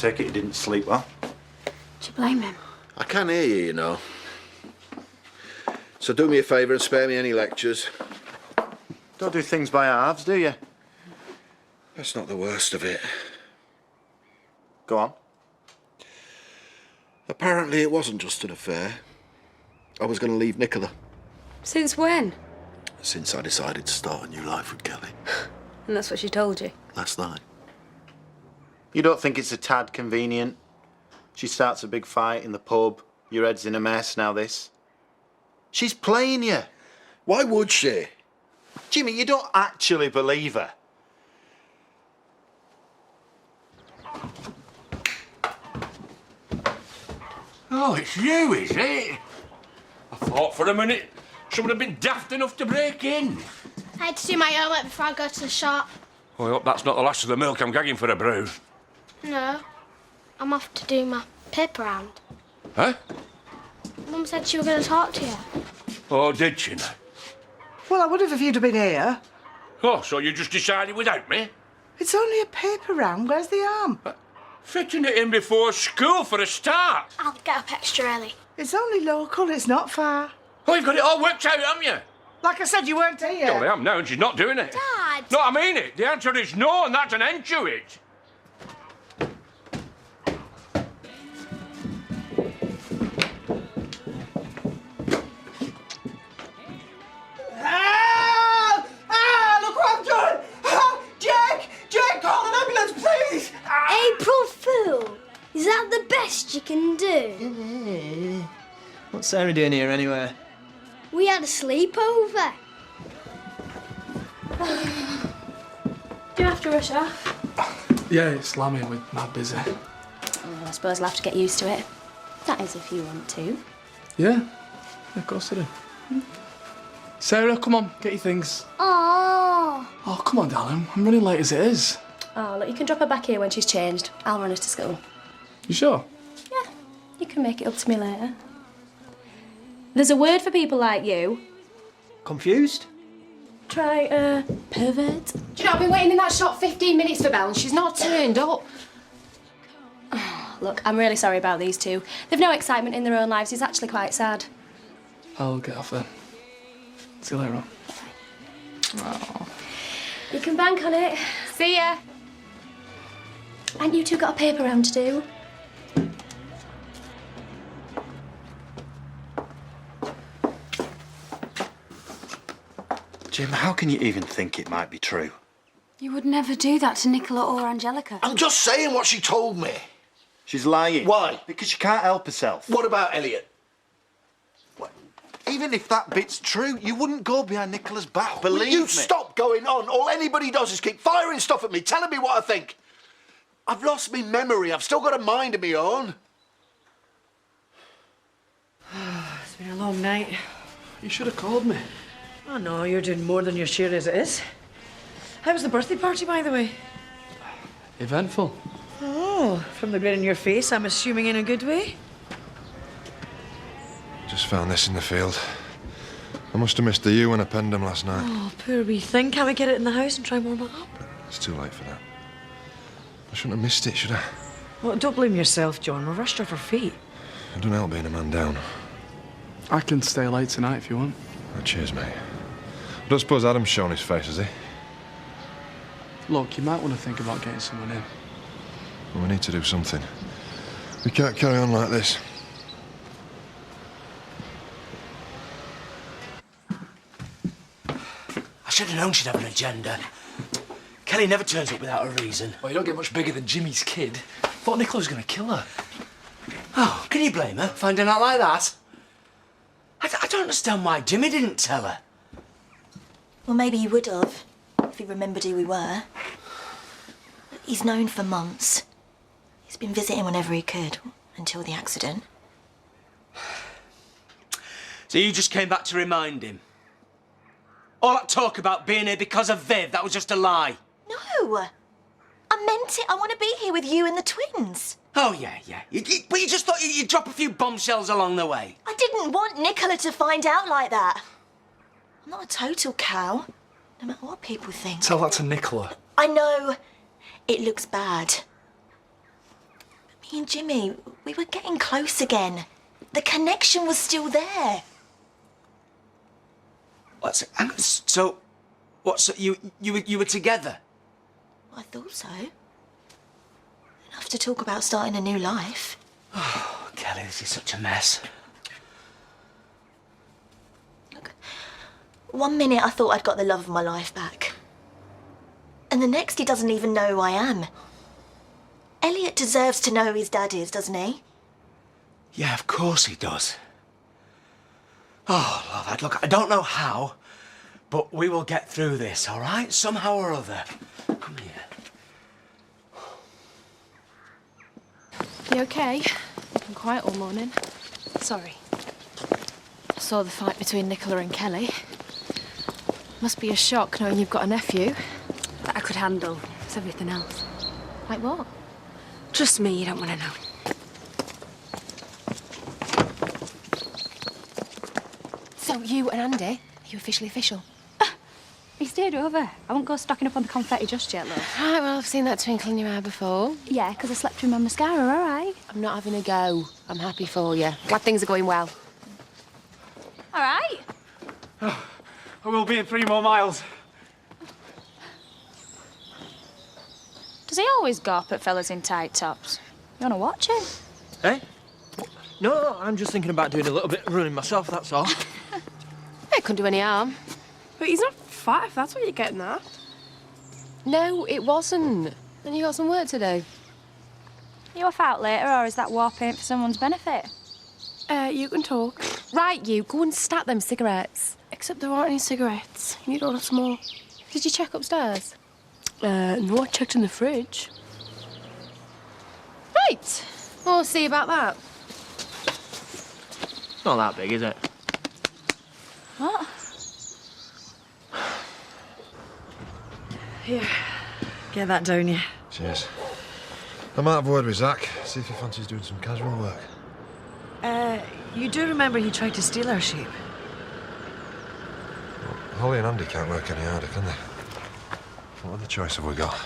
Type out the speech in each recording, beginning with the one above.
take it he didn't sleep well. Do you blame him? I can hear you, you know. So do me a favour and spare me any lectures. Don't do things by halves, do you? That's not the worst of it. Go on. Apparently it wasn't just an affair. I was going to leave Nicola. Since when? Since I decided to start a new life with Kelly. And that's what she told you? Last night. You don't think it's a tad convenient? She starts a big fight in the pub, your head's in a mess, now this. She's playing you. Why would she? Jimmy, you don't actually believe her. Oh, it's you, is it? I thought for a minute someone had been daft enough to break in. I had to do my homework before I go to the shop. Well, I hope that's not the last of the milk I'm gagging for a brew. No, I'm off to do my paper round. Huh? Mum said she was going to talk to you. Oh, did she now? Well, I would have if you'd have been here. Oh, so you just decided without me? It's only a paper round. Where's the arm? Fitting it in before school for a start. I'll get up extra early. It's only local. It's not far. Oh, you've got it all worked out, haven't you? Like I said, you weren't Well, here. I am now, and she's not doing it. Dad! No, I mean it. The answer is no, and that's an end to it. Look what I've done! Jake, call an ambulance, please! April Fool! Is that the best you can do? What's Sarah doing here anyway? We had a sleepover. Do you have to rush off? Yeah, it's lambing with mad busy. Well, I suppose I'll have to get used to it. That is if you want to. Yeah, of course I do. Sarah, come on, get your things. Oh. Oh, come on, darling. I'm running late as it is. Oh, look, you can drop her back here when she's changed. I'll run her to school. You sure? Yeah, you can make it up to me later. There's a word for people like you. Confused? Try, pervert. Do you know, I've been waiting in that shop 15 minutes for Belle and she's not turned up. Look, I'm really sorry about these two. They've no excitement in their own lives. It's actually quite sad. I'll get off then. See you later on. Oh. You can bank on it. See ya. Ain't you two got a paper round to do? Jim, how can you even think it might be true? You would never do that to Nicola or Angelica. I'm just saying what she told me. She's lying. Why? Because she can't help herself. What about Elliot? Even if that bit's true, you wouldn't go behind Nicola's back, believe Will me. you stop going on? All anybody does is keep firing stuff at me, telling me what I think. I've lost me memory. I've still got a mind of my own. It's been a long night. You should have called me. Oh, no, you're doing more than your share as it is. How was the birthday party, by the way? Eventful. Oh, from the grin on your face, I'm assuming in a good way? Just found this in the field. I must have missed the ewe when I penned him last night. Oh, poor wee thing. Can't we get it in the house and try and warm it up? It's too late for that. I shouldn't have missed it, should I? Well, don't blame yourself, John. We're rushed off our feet. It doesn't help being a man down. I can stay late tonight if you want. Oh, cheers, mate. I don't suppose Adam's shown his face, has he? Look, you might want to think about getting someone in. Well, we need to do something. We can't carry on like this. I should have known she'd have an agenda. Kelly never turns up without a reason. Well, you don't get much bigger than Jimmy's kid. Thought Nicola was going to kill her. Oh, can you blame her? Finding out like that? I don't understand why Jimmy didn't tell her. Well, maybe he would have, if he remembered who we were. He's known for months. He's been visiting whenever he could, until the accident. So you just came back to remind him? All that talk about being here because of Viv, that was just a lie. No! I meant it. I want to be here with you and the twins. Oh, yeah. But you just thought you'd drop a few bombshells along the way. I didn't want Nicola to find out like that. I'm not a total cow, no matter what people think. Tell that to Nicola. I know. It looks bad. Me and Jimmy, we were getting close again. The connection was still there. So, you were together? I thought so. Enough to talk about starting a new life. Oh, Kelly, this is such a mess. Look, one minute I thought I'd got the love of my life back. And the next he doesn't even know who I am. Elliot deserves to know who his dad is, doesn't he? Yeah, of course he does. Oh, love, look, I don't know how, but we will get through this, all right? Somehow or other. Come here. You okay? I'm quiet all morning. Sorry. I saw the fight between Nicola and Kelly. Must be a shock knowing you've got a nephew. That I could handle. It's everything else. Like what? Trust me, you don't want to know. So you and Andy, are you officially official? He stayed over. I won't go stocking up on the confetti just yet, love. Right, well, I've seen that twinkle in your eye before. Yeah, because I slept through my mascara, all right? I'm not having a go. I'm happy for you. Glad things are going well. All right. I will be in 3 more miles. Does he always gawp at fellas in tight tops? You want to watch him? Hey? No, I'm just thinking about doing a little bit of running myself, that's all. It couldn't do any harm. But he's not fat, if that's what you're getting at. No, it wasn't. And you got some work to do. You off out later, or is that war paint for someone's benefit? You can talk. Right, you, go and stack them cigarettes. Except there aren't any cigarettes. You need lots more. Did you check upstairs? No, I checked in the fridge. Right. We'll see about that. It's not that big, is it? What? Here, get that down you. Cheers. I might have a word with Zach, see if he fancies doing some casual work. You do remember he tried to steal our sheep? Well, Holly and Andy can't work any harder, can they? What other choice have we got?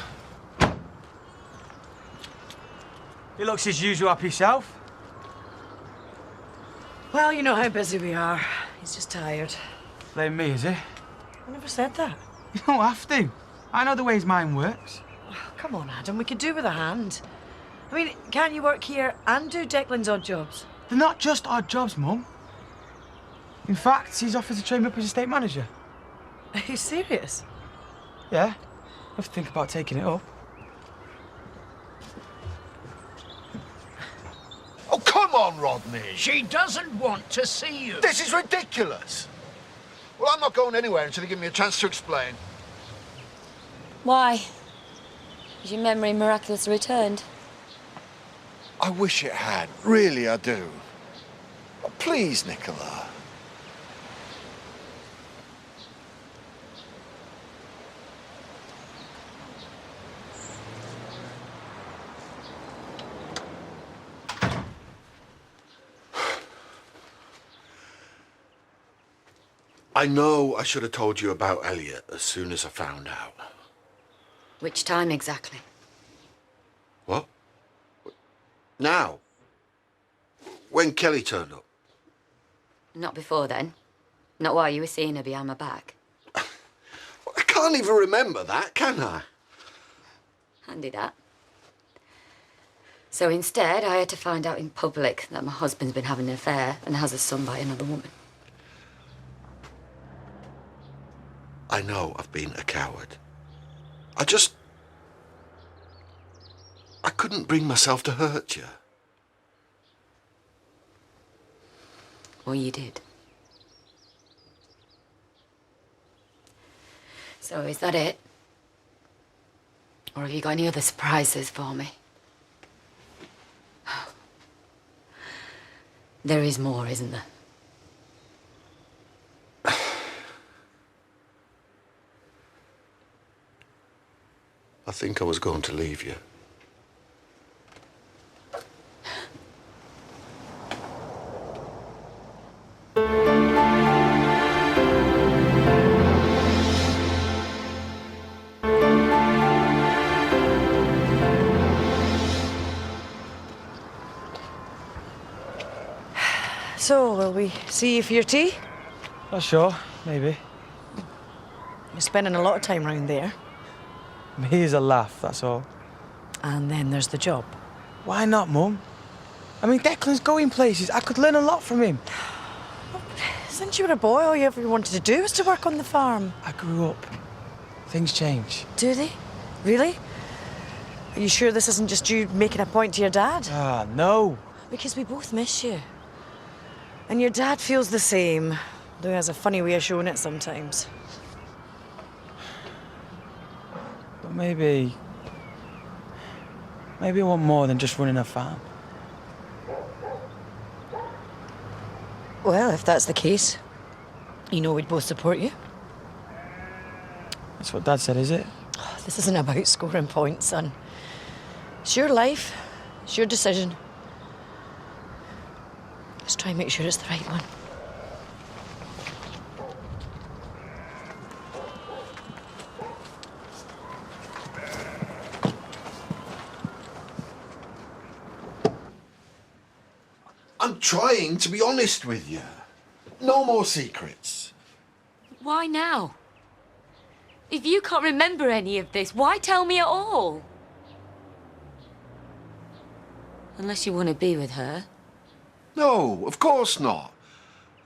He looks his usual happy self. Well, you know how busy we are. He's just tired. Blame me, is he? I never said that. You don't have to. I know the way his mind works. Oh, come on, Adam, we could do with a hand. I mean, can't you work here and do Declan's odd jobs? They're not just odd jobs, Mum. In fact, he's offered to train me up as estate manager. Are you serious? Yeah. I have to think about taking it up. Oh, come on, Rodney. She doesn't want to see you. This is ridiculous. Well, I'm not going anywhere until you give me a chance to explain. Why? Has your memory miraculously returned? I wish it had. Really, I do. But please, Nicola. I know I should have told you about Elliot as soon as I found out. Which time exactly? What? Now? When Kelly turned up? Not before then. Not while you were seeing her behind my back. I can't even remember that, can I? Handy that. So instead, I had to find out in public that my husband's been having an affair and has a son by another woman. I know I've been a coward. I couldn't bring myself to hurt you. Well, you did. So is that it? Or have you got any other surprises for me? There is more, isn't there? I think I was going to leave you. So, will we see you for your tea? Not sure, maybe. You're spending a lot of time round there. Me is a laugh, that's all. And then there's the job. Why not, Mum? I mean, Declan's going places. I could learn a lot from him. Since you were a boy, all you ever wanted to do was to work on the farm. I grew up. Things change. Do they? Really? Are you sure this isn't just you making a point to your dad? Ah, no. Because we both miss you. And your dad feels the same, though he has a funny way of showing it sometimes. But maybe I want more than just running a farm. Well, if that's the case, you know we'd both support you. That's what Dad said, is it? Oh, this isn't about scoring points, son. It's your life. It's your decision. Just try and make sure it's the right one. I'm trying to be honest with you. No more secrets. Why now? If you can't remember any of this, why tell me at all? Unless you want to be with her. No, of course not.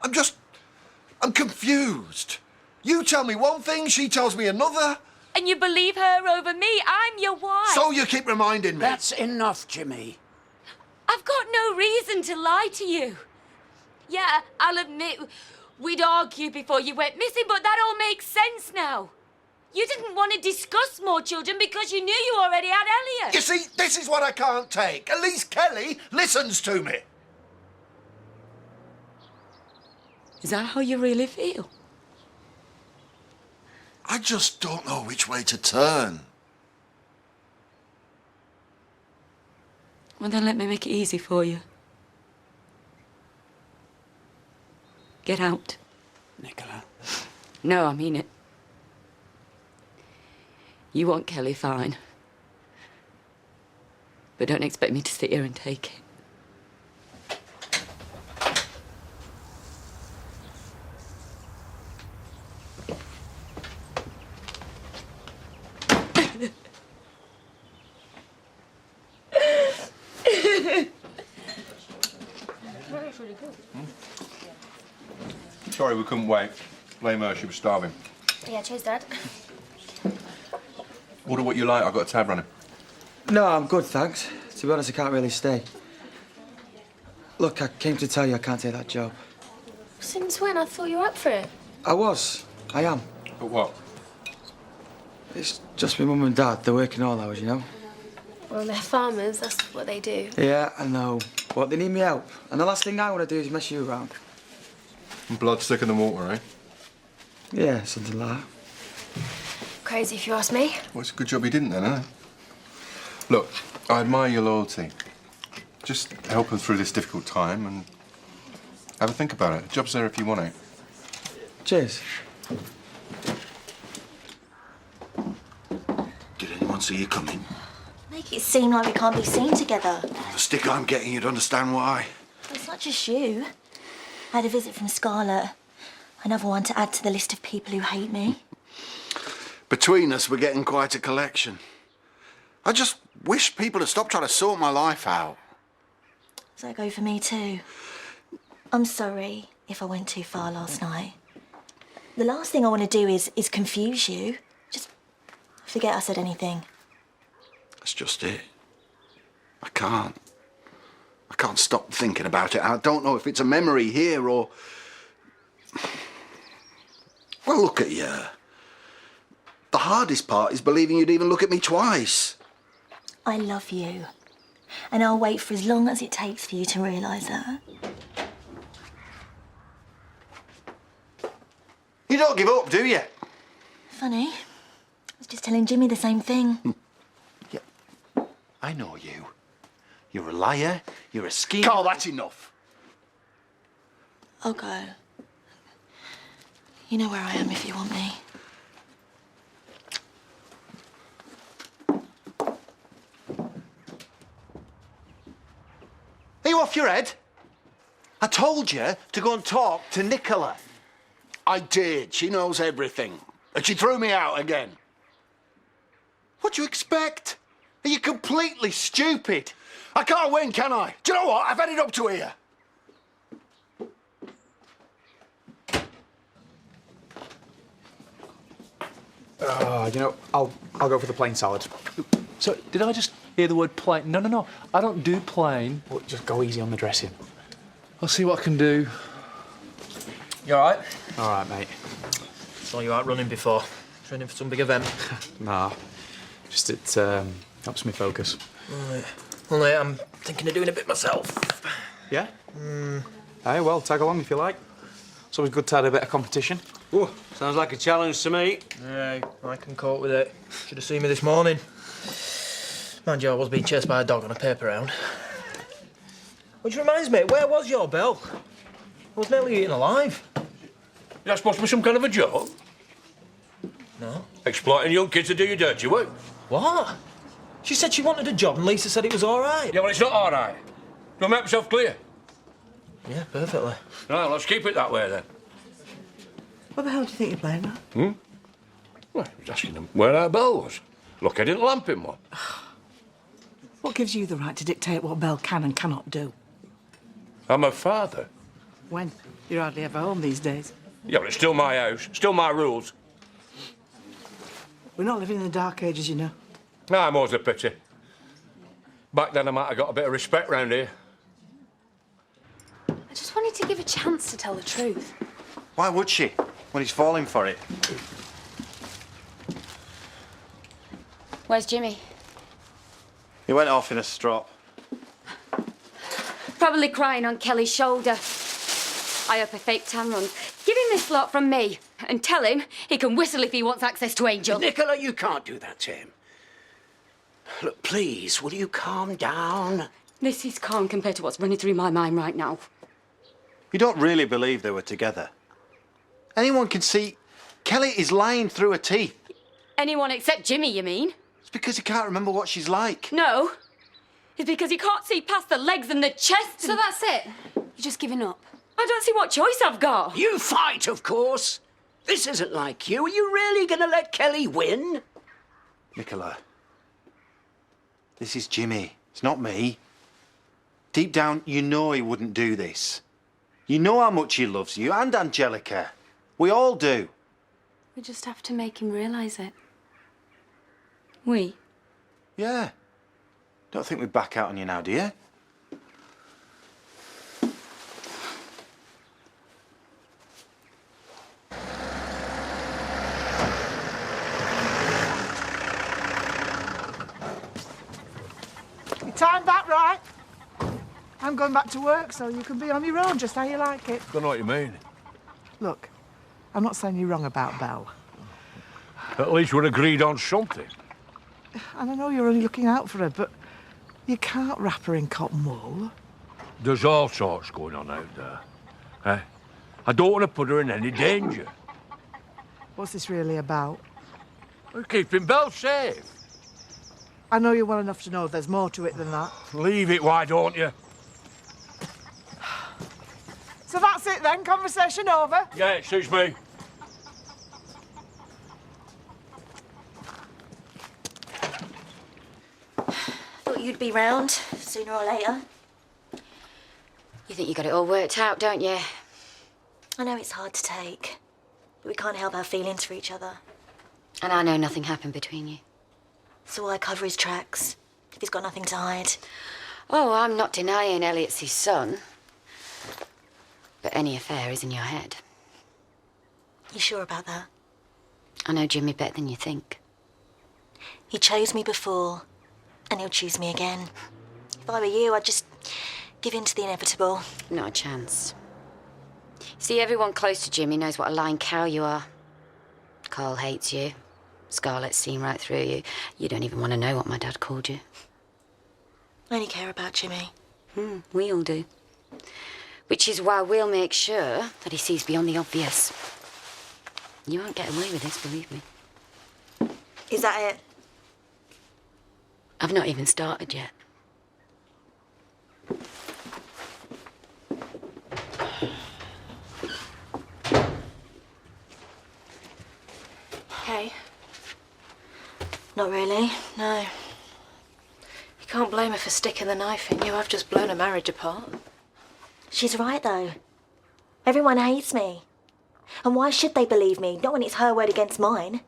I'm confused. You tell me one thing, she tells me another. And you believe her over me? I'm your wife. So you keep reminding me. That's enough, Jimmy. I've got no reason to lie to you. Yeah, I'll admit we'd argued before you went missing, but that all makes sense now. You didn't want to discuss more children because you knew you already had Elliot. You see, this is what I can't take. At least Kelly listens to me. Is that how you really feel? I just don't know which way to turn. Well, then let me make it easy for you. Get out. Nicola. No, I mean it. You want Kelly, fine. But don't expect me to sit here and take it. Sorry we couldn't wait. Blame her, she was starving. Yeah, cheers, Dad. Order what you like, I've got a tab running. No, I'm good, thanks. To be honest, I can't really stay. Look, I came to tell you I can't take that job. Since when? I thought you were up for it. I was. I am. But what? It's just my mum and dad. They're working all hours, you know? Well, they're farmers. That's what they do. Yeah, I know. But they need me help. And the last thing I want to do is mess you around. Blood thicker than water, eh? Yeah, something like that. Crazy if you ask me. Well, it's a good job he didn't then, eh? Look, I admire your loyalty. Just help her through this difficult time and have a think about it. The job's there if you want it. Cheers. Did anyone see you coming? Make it seem like we can't be seen together. The stick I'm getting, you'd understand why. It's not just you. I had a visit from Scarlett. Another one to add to the list of people who hate me. Between us, we're getting quite a collection. I just wish people had stopped trying to sort my life out. Does that go for me too? I'm sorry if I went too far last night. The last thing I want to do is confuse you. Just forget I said anything. That's just it. I can't stop thinking about it. I don't know if it's a memory here or... Well, look at you. The hardest part is believing you'd even look at me twice. I love you. And I'll wait for as long as it takes for you to realise that. You don't give up, do you? Funny. I was just telling Jimmy the same thing. Yeah, I know you. You're a liar, you're a schemer... Carl, that's enough. I'll go. You know where I am if you want me. Are you off your head? I told you to go and talk to Nicola. I did. She knows everything. And she threw me out again. What do you expect? Are you completely stupid? I can't win, can I? Do you know what? I've had it up to here. You know, I'll go for the plain salad. So, did I just hear the word plain? No. I don't do plain. Well, just go easy on the dressing. I'll see what I can do. You all right? All right, mate. Saw you out running before. Training for some big event. Nah, just it helps me focus. Right. Well, mate, I'm thinking of doing a bit myself. Yeah? Hey, well, tag along if you like. It's always good to have a bit of competition. Ooh, sounds like a challenge to me. Yeah, I can cope with it. Should have seen me this morning. Mind you, I was being chased by a dog on a paper round. Which reminds me, where was your bell? I was nearly eaten alive. Is that supposed to be some kind of a joke? No. Exploiting young kids to do your dirty work? What? She said she wanted a job and Lisa said it was all right. Yeah, well, it's not all right. Do I make myself clear? Yeah, perfectly. Right, let's keep it that way then. What the hell do you think you're playing at? Well, I was asking them where our bell was. Look, I didn't lamp him one. What gives you the right to dictate what Belle can and cannot do? I'm her father. When? You're hardly ever home these days. Yeah, but it's still my house, still my rules. We're not living in the dark ages, you know. Nah, more's a pity. Back then I might have got a bit of respect round here. I just wanted to give a chance to tell the truth. Why would she, when he's falling for it? Where's Jimmy? He went off in a strop. Probably crying on Kelly's shoulder. I hope a fake tan runs. Give him this lot from me and tell him he can whistle if he wants access to Angel. Nicola, you can't do that to him. Look, please, will you calm down? This is calm compared to what's running through my mind right now. You don't really believe they were together. Anyone can see Kelly is lying through her teeth. Anyone except Jimmy, you mean? It's because he can't remember what she's like. No. It's because he can't see past the legs and the chest. So that's it? You're just giving up? I don't see what choice I've got. You fight, of course. This isn't like you. Are you really going to let Kelly win? Nicola, this is Jimmy. It's not me. Deep down, you know he wouldn't do this. You know how much he loves you and Angelica. We all do. We just have to make him realise it. We? Yeah. Don't think we'd back out on you now, do you? You timed that right. I'm going back to work, so you can be on your own just how you like it. Don't know what you mean. Look, I'm not saying you're wrong about Belle. At least we're agreed on something. And I know you're only looking out for her, but you can't wrap her in cotton wool. There's all sorts going on out there. Eh? I don't want to put her in any danger. What's this really about? We're keeping Belle safe. I know you well enough to know there's more to it than that. Leave it, why don't you? So that's it then, conversation over? Yeah, it suits me. Thought you'd be round sooner or later. You think you got it all worked out, don't you? I know it's hard to take, but we can't help our feelings for each other. And I know nothing happened between you. So why cover his tracks if he's got nothing to hide? Oh, I'm not denying Elliot's his son. But any affair is in your head. You sure about that? I know Jimmy better than you think. He chose me before, and he'll choose me again. If I were you, I'd just give in to the inevitable. Not a chance. See, everyone close to Jimmy knows what a lying cow you are. Carl hates you. Scarlett's seen right through you. You don't even want to know what my dad called you. I only care about Jimmy. We all do. Which is why we'll make sure that he sees beyond the obvious. You won't get away with this, believe me. Is that it? I've not even started yet. okay? Not really, no. You can't blame her for sticking the knife in you. I've just blown a marriage apart. She's right, though. Everyone hates me. And why should they believe me, not when it's her word against mine?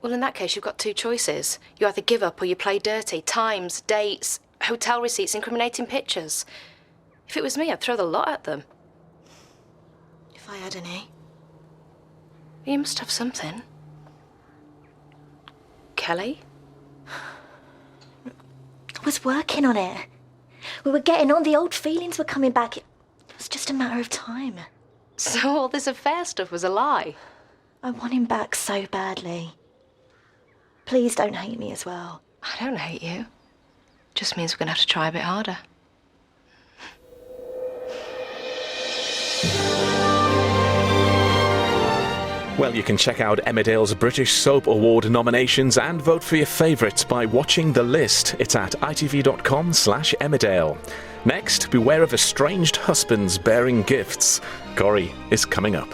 Well, in that case, you've got two choices. You either give up or you play dirty. Times, dates, hotel receipts, incriminating pictures. If it was me, I'd throw the lot at them. If I had any. You must have something. Kelly? I was working on it. We were getting on, the old feelings were coming back. It was just a matter of time. So all this affair stuff was a lie? I want him back so badly. Please don't hate me as well. I don't hate you. Just means we're gonna have to try a bit harder. Well, you can check out Emmerdale's British Soap Award nominations and vote for your favourites by watching the list. It's at itv.com/Emmerdale. Next, beware of estranged husbands bearing gifts. Corrie is coming up.